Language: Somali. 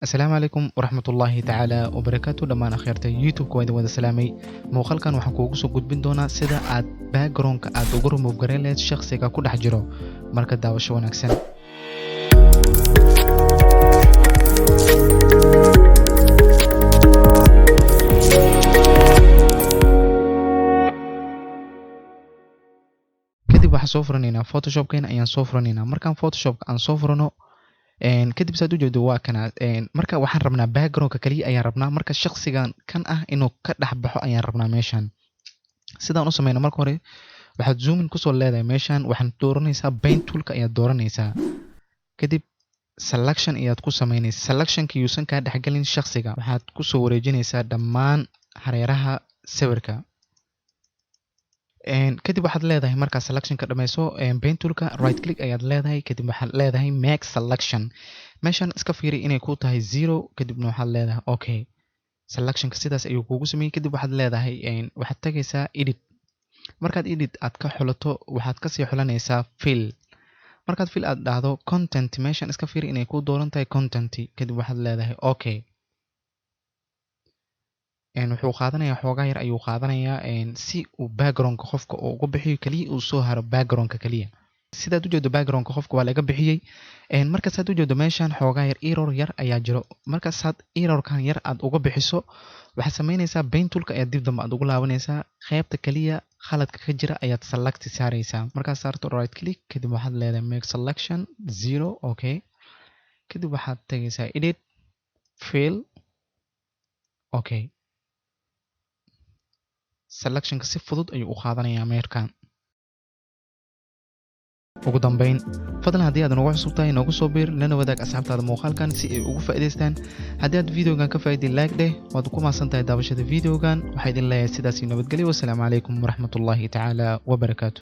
السلام عليكم ورحمة الله تعالى وبركاته دمان أخيرتي يوتيوب كويدا ودا سلامي موقالكان waxaan kuugu soo gudbin doonaa sida aad background-ka aad ugu remove gareyn lahayd shakhsiga ku dhex jiro marka daawasho wanaagsan kadib waxaan soo furanaynaa Photoshop-keena ayaan soo furanaynaa markaan Photoshop-ka aan soo furano kadib saad u jeedo waa kana marka waxaan rabnaa background-ka kaliya ayaan rabnaa marka shakhsigan kan ah inuu ka dhex baxo ayaan rabnaa meeshan sidaan u sameeyno marka hore waxaad zoom in ku soo leedahay meeshan waxaan dooranaysaa paint tool-ka ayaad dooranaysaa kadib selection ayaad ku sameynaysaa selection-ka yuusan ka dhex galin shakhsiga waxaad ku soo wareejinaysaa dhammaan hareeraha sawirka kadib waxaad leedahay marka selection-ka dhameyso paint tool-ka right click ayaad leedahay kadib waxaad leedahay make selection meeshan iska fiiri inay ku tahay 0 kadibna waxaad leedahay okay selection-ka sidaas ayuu kuugu sameeyay kadib waxaad leedahay waxaad tagaysaa edit markaad edit aad ka xulato waxaad ka sii xulanaysaa fill markaad fill aad dhahdo content meeshan iska fiiri inay ku dooran tahay content kadib waxaad leedahay okay wuxuu qaadanayaa xoogaa yar ayuu qaadanayaa si uu background-ka qofka uu uga bixiyo kaliya uu soo haro background-ka kaliya sidaad u jeedo background-ka qofka waa laga bixiyay marka saad u jeedo meeshan xoogaa yar error yar ayaa jiro marka saad error-kan yar aad uga bixiso waxaad sameynaysaa paint tool-ka ayaa dib dambe aad ugu laabanaysaa qaybta kaliya khaladka ka jira ayaad select saaraysaa markaad saarto right click kadib waxaad leedahay make selection 0 okay kadib waxaad tagaysaa edit fill okay selection-ka si fudud ayuu u qaadanayaa meerkan ugu dambeyn fadlan haddii aad nagu cusub tahay noogu soo biir lana wadaag asxaabtaada muuqaalkan si ay ugu faa'iidaystaan haddii aad videogan ka faa'iiday like dheh waad ku mahadsan tahay daawashada videogan waxaa idin leeyahay sidaas iyo nabadgelyo wassalaamu calaykum waraxmatullaahi tacaala wabarakaatu